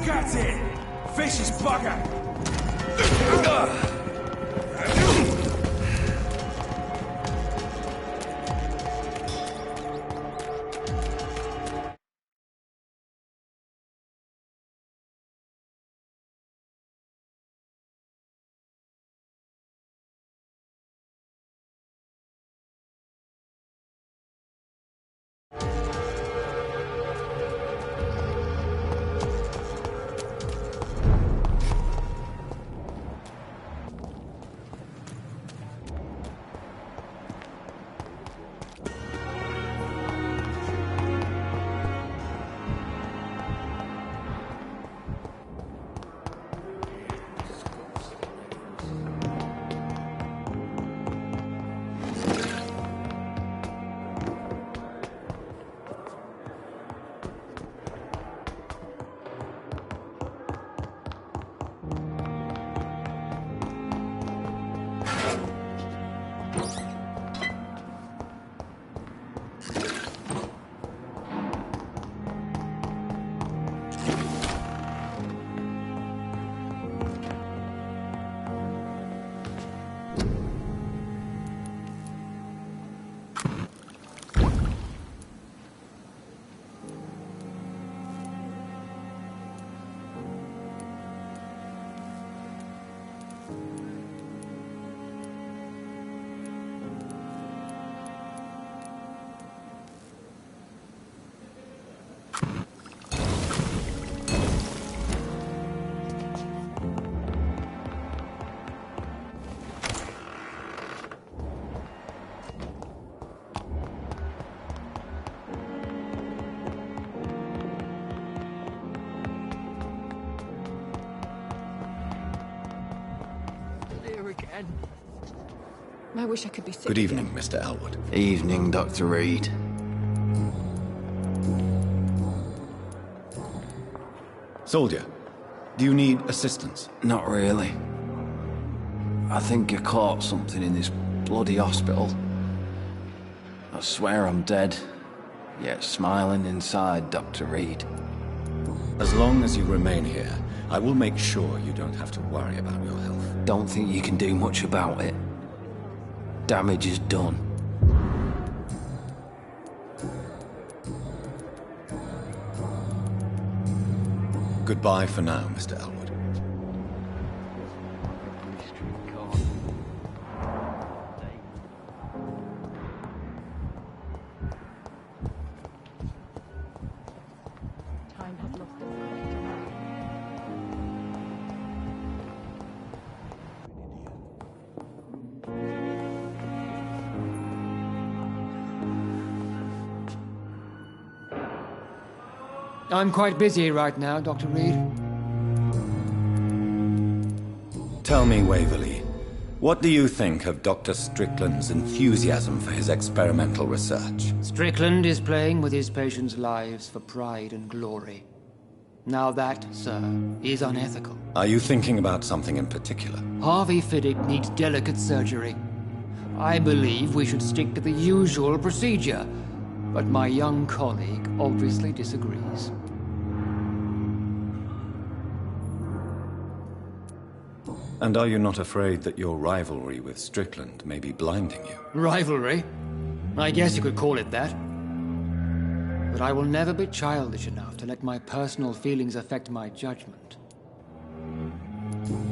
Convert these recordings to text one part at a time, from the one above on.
Look at it! Vicious bugger! I wish I could be sick. Good evening, Mr. Elwood. Evening, Dr. Reed. Soldier, do you need assistance? Not really. I think I caught something in this bloody hospital. I swear I'm dead, yet smiling inside, Dr. Reed. As long as you remain here, I will make sure you don't have to worry about your health. Don't think you can do much about it. Damage is done. Goodbye for now, Mr. Elwood. I'm quite busy right now, Dr. Reed. Tell me, Waverly, what do you think of Dr. Strickland's enthusiasm for his experimental research? Strickland is playing with his patients' lives for pride and glory. Now that, sir, is unethical. Are you thinking about something in particular? Harvey Fiddick needs delicate surgery. I believe we should stick to the usual procedure, but my young colleague obviously disagrees. And are you not afraid that your rivalry with Strickland may be blinding you? Rivalry? I guess you could call it that. But I will never be childish enough to let my personal feelings affect my judgment.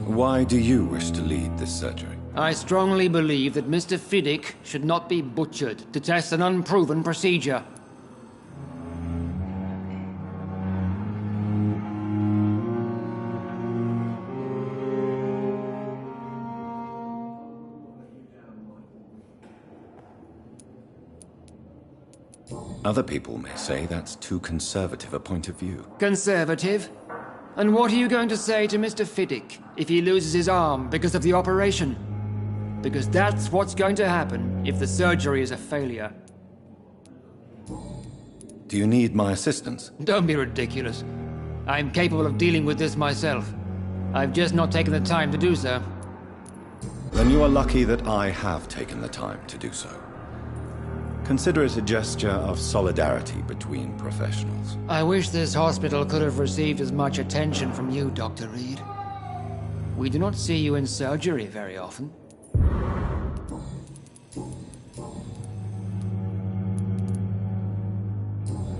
Why do you wish to lead this surgery? I strongly believe that Mr. Fiddick should not be butchered to test an unproven procedure. Other people may say that's too conservative a point of view. Conservative? And what are you going to say to Mr. Fiddick if he loses his arm because of the operation? Because that's what's going to happen if the surgery is a failure. Do you need my assistance? Don't be ridiculous. I'm capable of dealing with this myself. I've just not taken the time to do so. Then you are lucky that I have taken the time to do so. Consider it a gesture of solidarity between professionals. I wish this hospital could have received as much attention from you, Dr. Reed. We do not see you in surgery very often.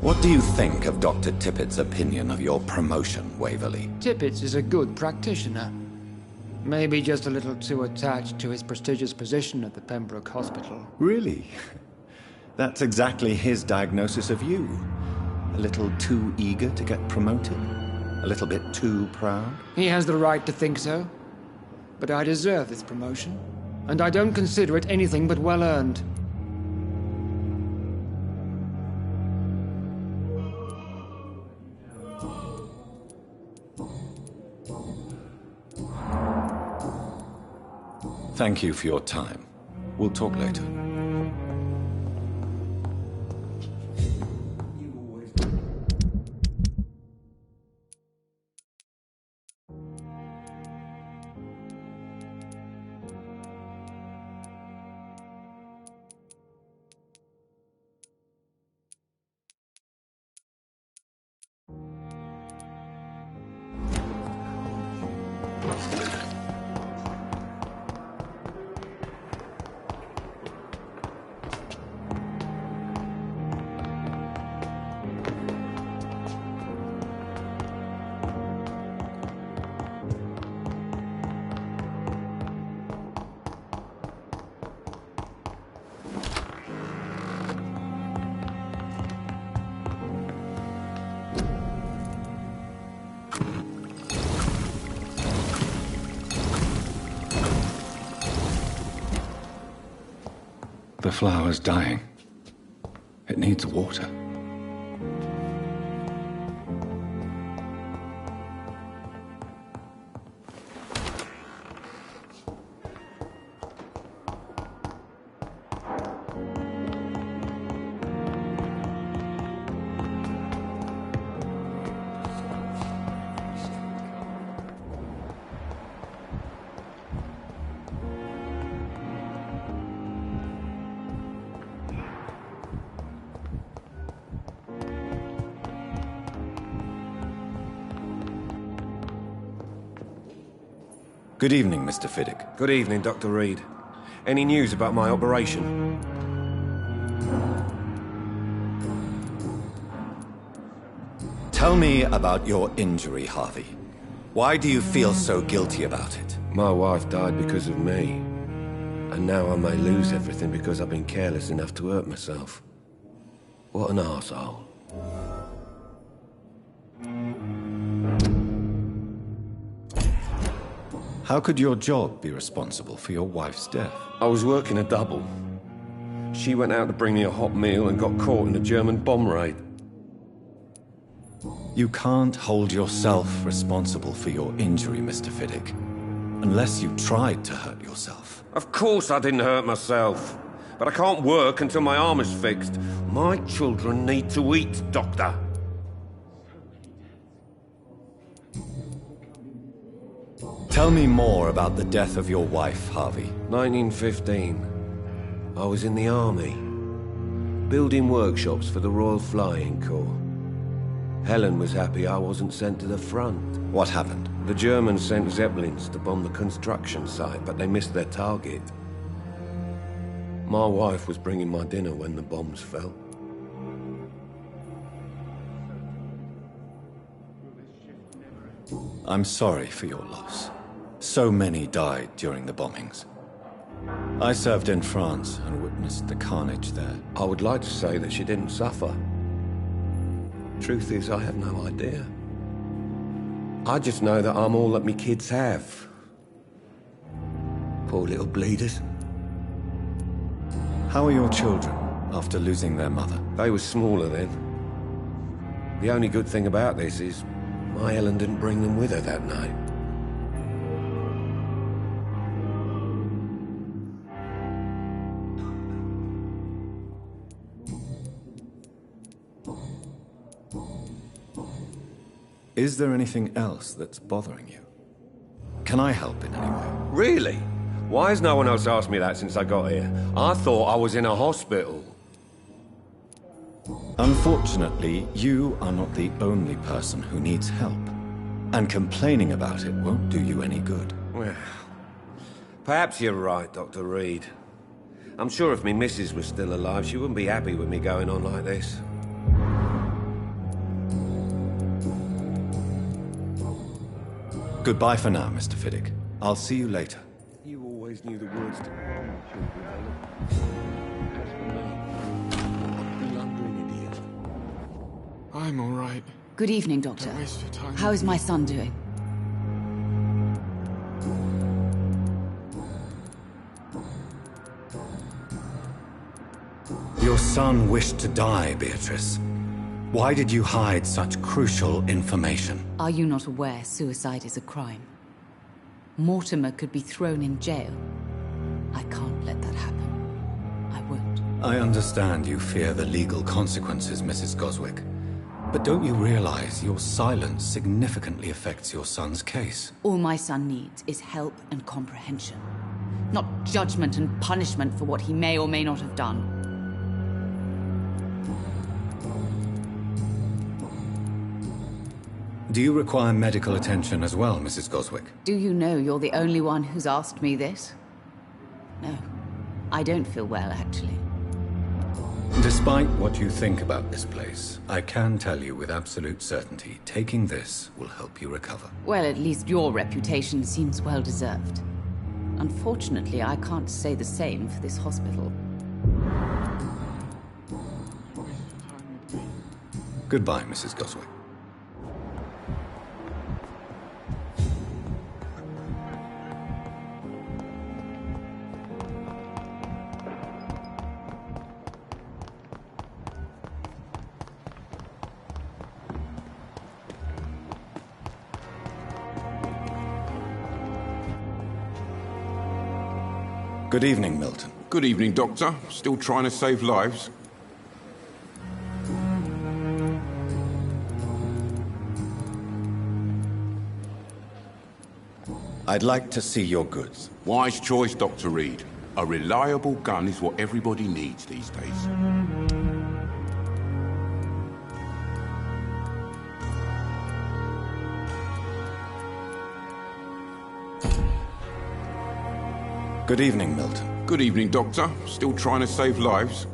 What do you think of Dr. Tippett's opinion of your promotion, Waverly? Tippett is a good practitioner. Maybe just a little too attached to his prestigious position at the Pembroke Hospital. Really? That's exactly his diagnosis of you. A little too eager to get promoted? A little bit too proud? He has the right to think so. But I deserve this promotion, and I don't consider it anything but well-earned. Thank you for your time. We'll talk later. The flower's dying. It needs water. Good evening, Mr. Fiddick. Good evening, Dr. Reed. Any news about my operation? Tell me about your injury, Harvey. Why do you feel so guilty about it? My wife died because of me. And now I may lose everything because I've been careless enough to hurt myself. What an arsehole. How could your job be responsible for your wife's death? I was working a double. She went out to bring me a hot meal and got caught in a German bomb raid. You can't hold yourself responsible for your injury, Mr. Fiddick, unless you tried to hurt yourself. Of course I didn't hurt myself. But I can't work until my arm is fixed. My children need to eat, Doctor. Tell me more about the death of your wife, Harvey. 1915. I was in the army, building workshops for the Royal Flying Corps. Helen was happy I wasn't sent to the front. What happened? The Germans sent Zeppelins to bomb the construction site, but they missed their target. My wife was bringing my dinner when the bombs fell. I'm sorry for your loss. So many died during the bombings. I served in France and witnessed the carnage there. I would like to say that she didn't suffer. Truth is, I have no idea. I just know that I'm all that me kids have. Poor little bleeders. How are your children after losing their mother? They were smaller then. The only good thing about this is my Helen didn't bring them with her that night. Is there anything else that's bothering you? Can I help in any way? Really? Why has no one else asked me that since I got here? I thought I was in a hospital. Unfortunately, you are not the only person who needs help. And complaining about it won't do you any good. Well, perhaps you're right, Dr. Reed. I'm sure if me missus was still alive, she wouldn't be happy with me going on like this. Goodbye for now, Mr. Fiddick. I'll see you later. You always knew the words to I'm all right. Good evening, Doctor. Don't waste your time. How is my son doing? Your son wished to die, Beatrice. Why did you hide such crucial information? Are you not aware suicide is a crime? Mortimer could be thrown in jail. I can't let that happen. I won't. I understand you fear the legal consequences, Mrs. Goswick. But don't you realize your silence significantly affects your son's case? All my son needs is help and comprehension. Not judgment and punishment for what he may or may not have done. Do you require medical attention as well, Mrs. Goswick? Do you know you're the only one who's asked me this? No. I don't feel well, actually. Despite what you think about this place, I can tell you with absolute certainty, taking this will help you recover. Well, at least your reputation seems well deserved. Unfortunately, I can't say the same for this hospital. Goodbye, Mrs. Goswick. Good evening, Milton. Good evening, Doctor. Still trying to save lives? I'd like to see your goods. Wise choice, Dr. Reed. A reliable gun is what everybody needs these days. Good evening, Milton. Good evening, Doctor. Still trying to save lives?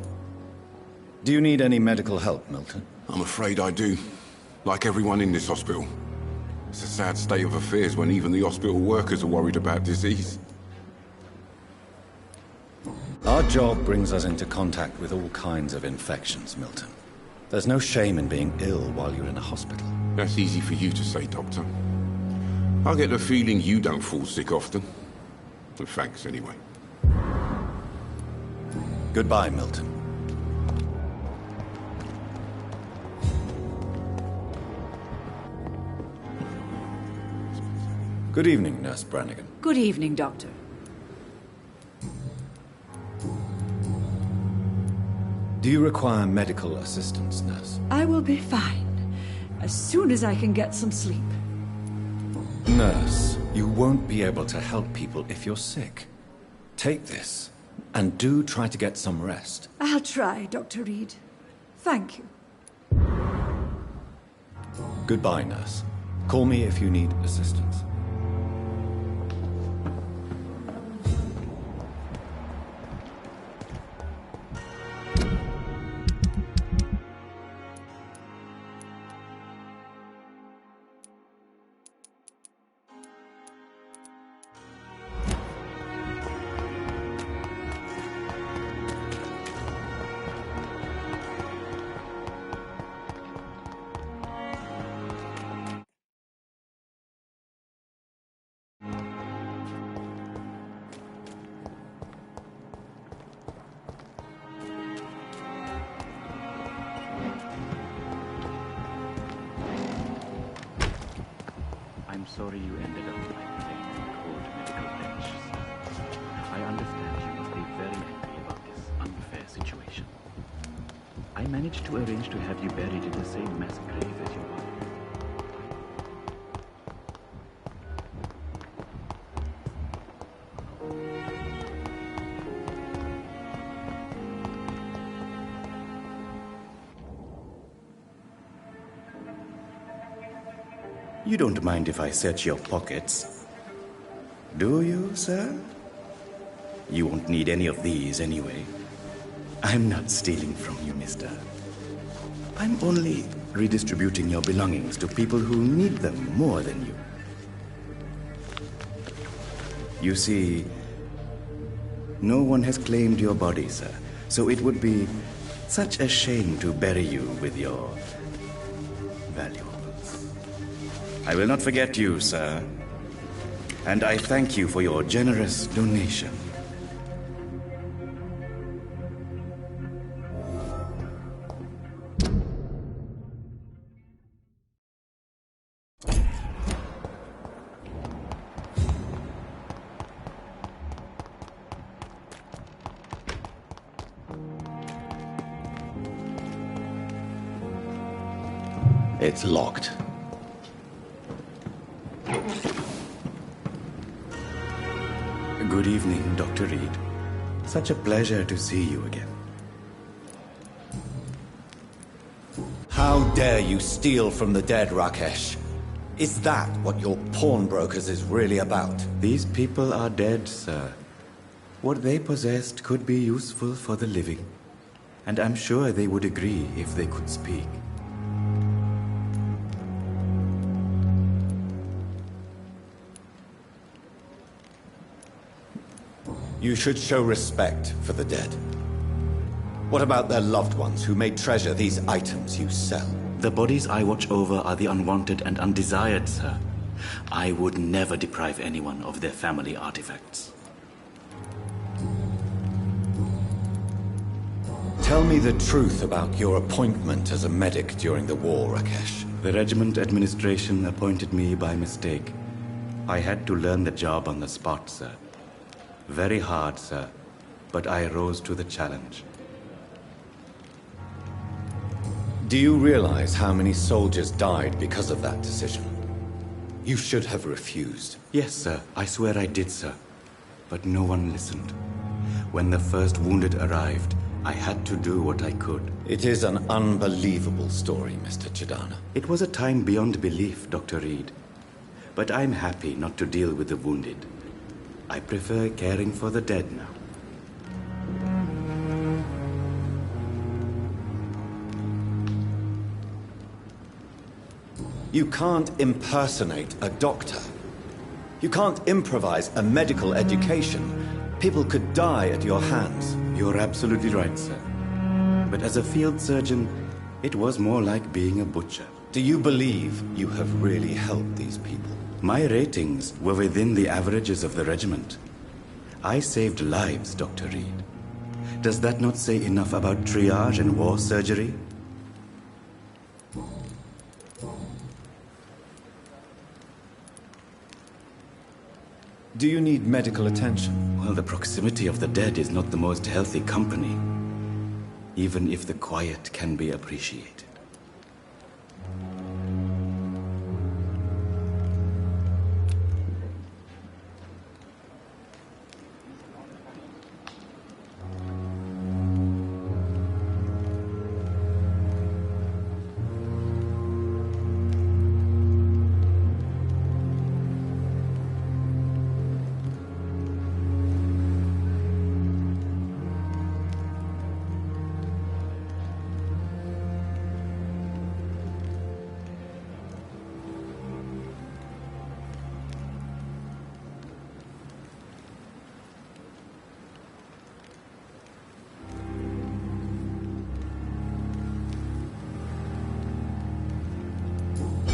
Do you need any medical help, Milton? I'm afraid I do. Like everyone in this hospital. It's a sad state of affairs when even the hospital workers are worried about disease. Our job brings us into contact with all kinds of infections, Milton. There's no shame in being ill while you're in a hospital. That's easy for you to say, Doctor. I get the feeling you don't fall sick often. Well, thanks, anyway. Goodbye, Milton. Good evening, Nurse Brannigan. Good evening, Doctor. Do you require medical assistance, Nurse? I will be fine as soon as I can get some sleep. Nurse, you won't be able to help people if you're sick. Take this, and do try to get some rest. I'll try, Dr. Reed. Thank you. Goodbye, Nurse. Call me if you need assistance. I'm sorry you ended up like playing on a cold medical bench, sir. I understand you must be very angry about this unfair situation. I managed to arrange to have you buried in the same mass grave as your wife. You don't mind if I search your pockets, do you, sir? You won't need any of these anyway. I'm not stealing from you, mister. I'm only redistributing your belongings to people who need them more than you. You see, no one has claimed your body, sir, so it would be such a shame to bury you with your valuables. I will not forget you, sir, and I thank you for your generous donation. It's locked. Good evening, Dr. Reed. Such a pleasure to see you again. How dare you steal from the dead, Rakesh? Is that what your pawnbrokers is really about? These people are dead, sir. What they possessed could be useful for the living. And I'm sure they would agree if they could speak. You should show respect for the dead. What about their loved ones who may treasure these items you sell? The bodies I watch over are the unwanted and undesired, sir. I would never deprive anyone of their family artifacts. Tell me the truth about your appointment as a medic during the war, Rakesh. The regiment administration appointed me by mistake. I had to learn the job on the spot, sir. Very hard, sir, but I rose to the challenge. Do you realize how many soldiers died because of that decision? You should have refused. Yes, sir. I swear I did, sir. But no one listened. When the first wounded arrived, I had to do what I could. It is an unbelievable story, Mr. Chidana. It was a time beyond belief, Dr. Reed. But I'm happy not to deal with the wounded. I prefer caring for the dead now. You can't impersonate a doctor. You can't improvise a medical education. People could die at your hands. You're absolutely right, sir. But as a field surgeon, it was more like being a butcher. Do you believe you have really helped these people? My ratings were within the averages of the regiment. I saved lives, Dr. Reed. Does that not say enough about triage and war surgery? Do you need medical attention? Well, the proximity of the dead is not the most healthy company, even if the quiet can be appreciated.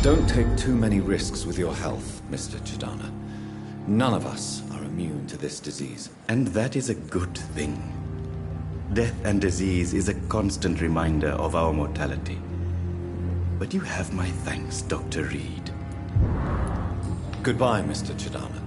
Don't take too many risks with your health, Mr. Chidana. None of us are immune to this disease. And that is a good thing. Death and disease is a constant reminder of our mortality. But you have my thanks, Dr. Reed. Goodbye, Mr. Chidana.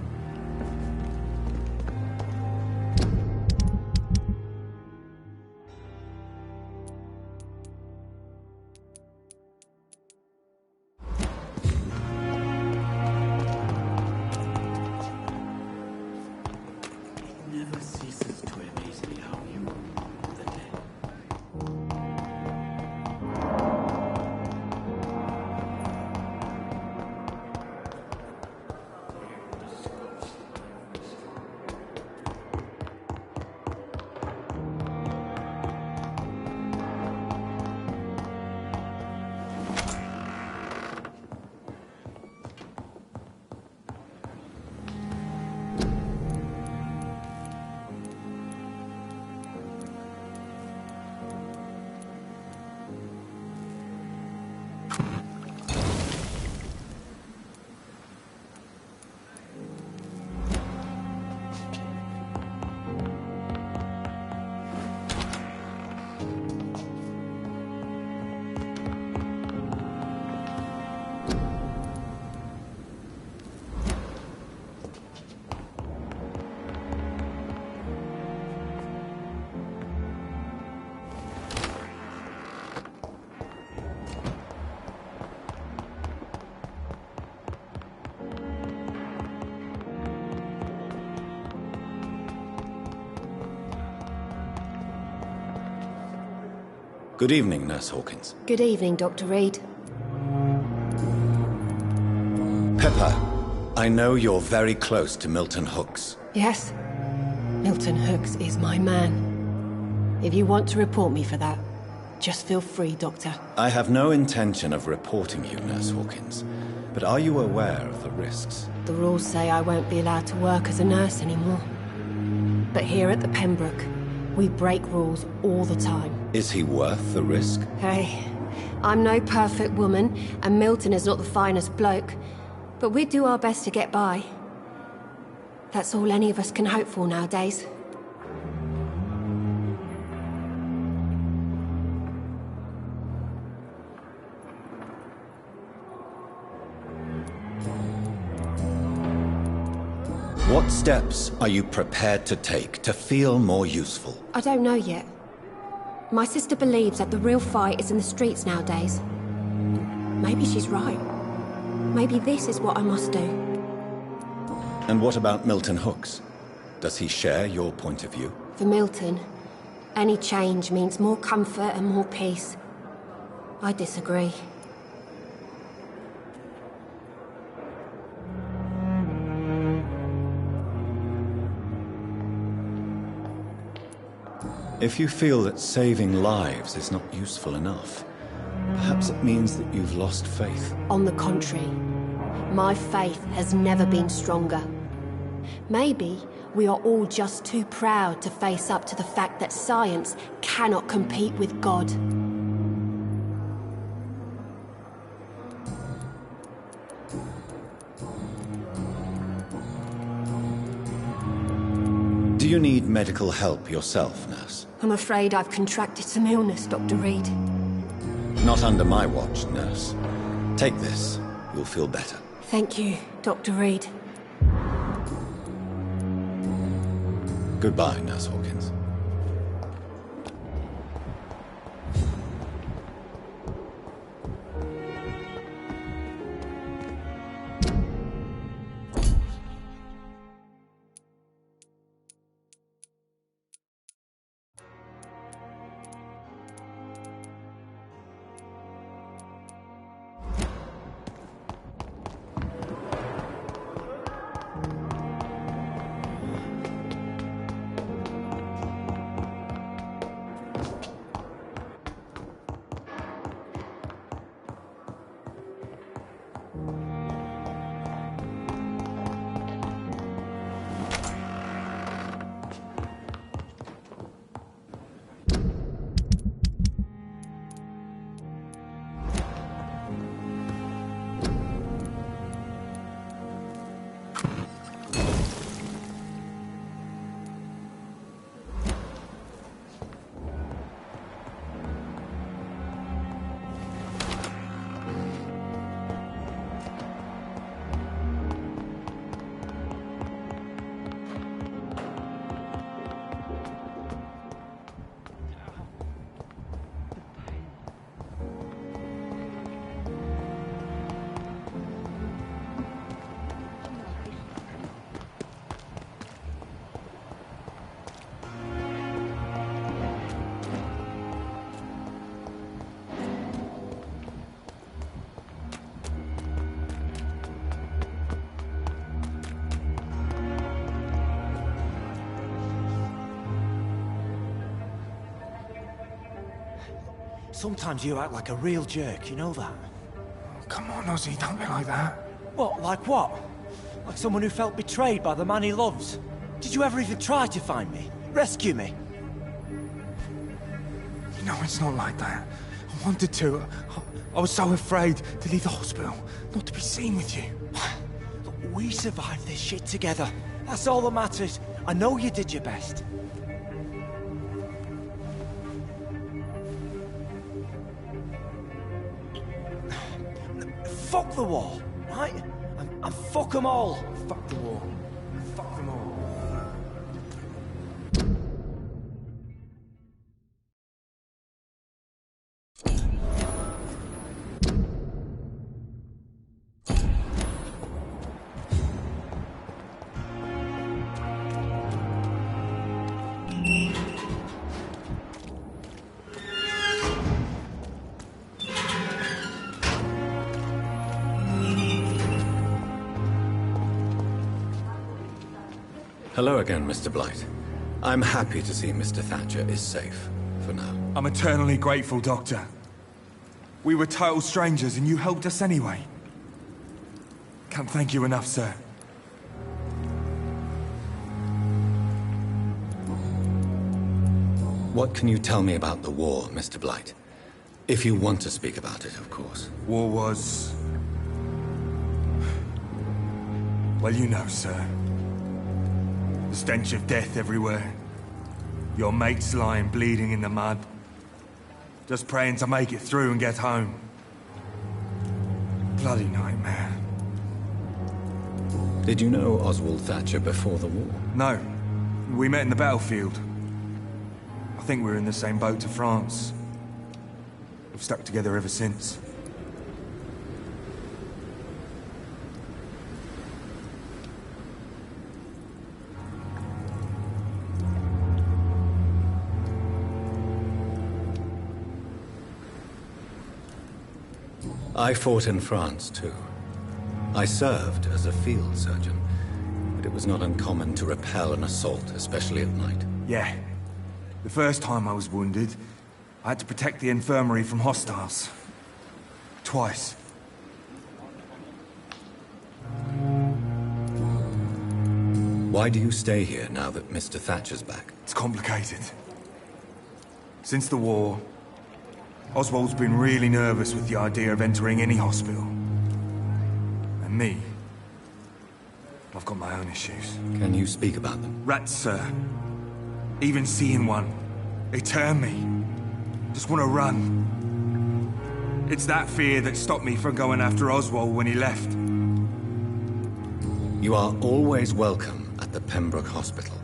Good evening, Nurse Hawkins. Good evening, Dr. Reed. Pepper, I know you're very close to Milton Hooks. Yes? Milton Hooks is my man. If you want to report me for that, just feel free, Doctor. I have no intention of reporting you, Nurse Hawkins. But are you aware of the risks? The rules say I won't be allowed to work as a nurse anymore. But here at the Pembroke, we break rules all the time. Is he worth the risk? Hey, I'm no perfect woman, and Milton is not the finest bloke. But we do our best to get by. That's all any of us can hope for nowadays. What steps are you prepared to take to feel more useful? I don't know yet. My sister believes that the real fight is in the streets nowadays. Maybe she's right. Maybe this is what I must do. And what about Milton Hooks? Does he share your point of view? For Milton, any change means more comfort and more peace. I disagree. If you feel that saving lives is not useful enough, perhaps it means that you've lost faith. On the contrary, my faith has never been stronger. Maybe we are all just too proud to face up to the fact that science cannot compete with God. Do you need medical help yourself, nurse? I'm afraid I've contracted some illness, Dr. Reed. Not under my watch, nurse. Take this. You'll feel better. Thank you, Dr. Reed. Goodbye, Nurse Hawkins. Sometimes you act like a real jerk, you know that? Oh, come on, Ozzy, don't be like that. What, like what? Like someone who felt betrayed by the man he loves? Did you ever even try to find me? Rescue me? You know, it's not like that. I wanted to. I was so afraid to leave the hospital, not to be seen with you. Look, we survived this shit together. That's all that matters. I know you did your best. Fuck the wall, right? And fuck them all. Fuck the wall. Fuck them all. Hello again, Mr. Blight. I'm happy to see Mr. Thatcher is safe, for now. I'm eternally grateful, Doctor. We were total strangers and you helped us anyway. Can't thank you enough, sir. What can you tell me about the war, Mr. Blight? If you want to speak about it, of course. War was... well, you know, sir. The stench of death everywhere. Your mates lying bleeding in the mud. Just praying to make it through and get home. Bloody nightmare. Did you know Oswald Thatcher before the war? No. We met in the battlefield. I think we're in the same boat to France. We've stuck together ever since. I fought in France, too. I served as a field surgeon, but it was not uncommon to repel an assault, especially at night. Yeah. The first time I was wounded, I had to protect the infirmary from hostiles. Twice. Why do you stay here now that Mr. Thatcher's back? It's complicated. Since the war, Oswald's been really nervous with the idea of entering any hospital. And me, I've got my own issues. Can you speak about them? Rats, sir. Even seeing one, they turn me. Just want to run. It's that fear that stopped me from going after Oswald when he left. You are always welcome at the Pembroke Hospital.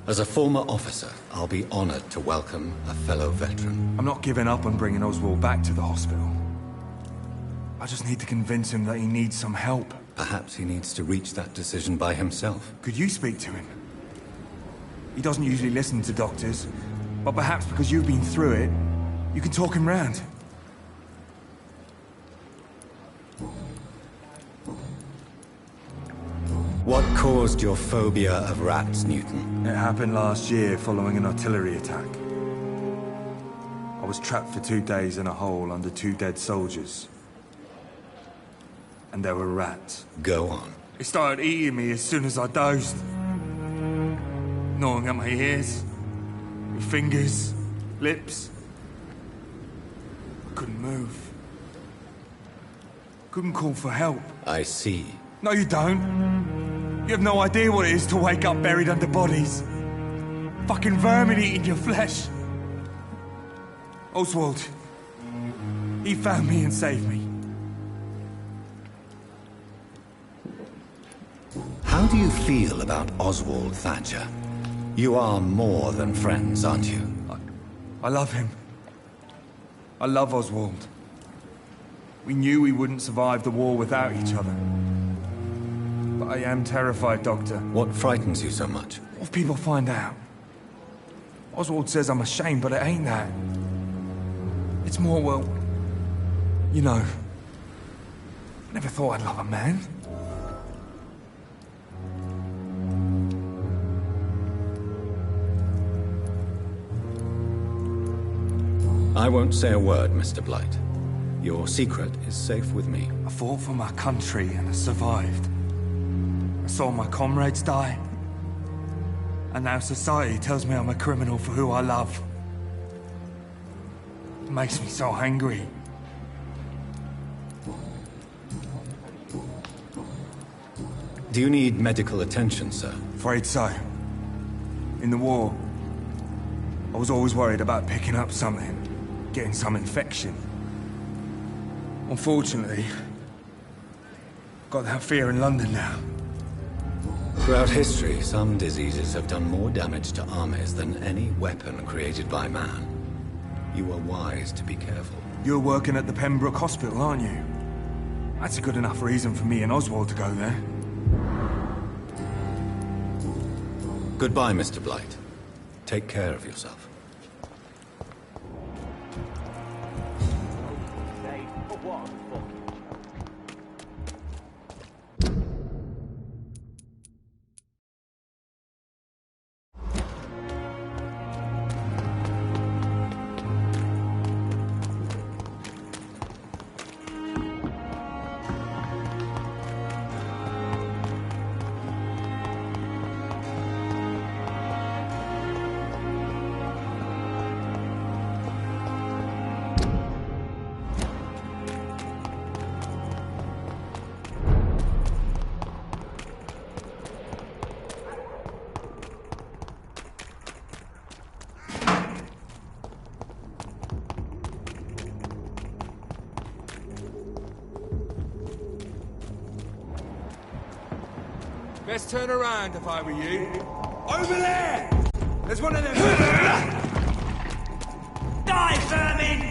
As a former officer, I'll be honored to welcome a fellow veteran. I'm not giving up on bringing Oswald back to the hospital. I just need to convince him that he needs some help. Perhaps he needs to reach that decision by himself. Could you speak to him? He doesn't usually listen to doctors, but perhaps because you've been through it, you can talk him round. What caused your phobia of rats, Newton? It happened last year following an artillery attack. I was trapped for 2 days in a hole under 2 dead soldiers. And there were rats. Go on. They started eating me as soon as I dozed. Gnawing at my ears, with fingers, lips. I couldn't move. Couldn't call for help. I see. No, you don't. You have no idea what it is to wake up buried under bodies. Fucking vermin eating your flesh. Oswald. He found me and saved me. How do you feel about Oswald Thatcher? You are more than friends, aren't you? I love him. I love Oswald. We knew we wouldn't survive the war without each other. But I am terrified, Doctor. What frightens you so much? What if people find out? Oswald says I'm ashamed, but it ain't that. It's more, well, you know, I never thought I'd love a man. I won't say a word, Mr. Blight. Your secret is safe with me. I fought for my country and I survived. I saw my comrades die. And now society tells me I'm a criminal for who I love. It makes me so angry. Do you need medical attention, sir? Afraid so. In the war, I was always worried about picking up something, getting some infection. Unfortunately, I've got that fear in London now. Throughout history, some diseases have done more damage to armies than any weapon created by man. You are wise to be careful. You're working at the Pembroke Hospital, aren't you? That's a good enough reason for me and Oswald to go there. Goodbye, Mr. Blight. Take care of yourself. Best turn around if I were you. Over there! There's one of them. Die, vermin!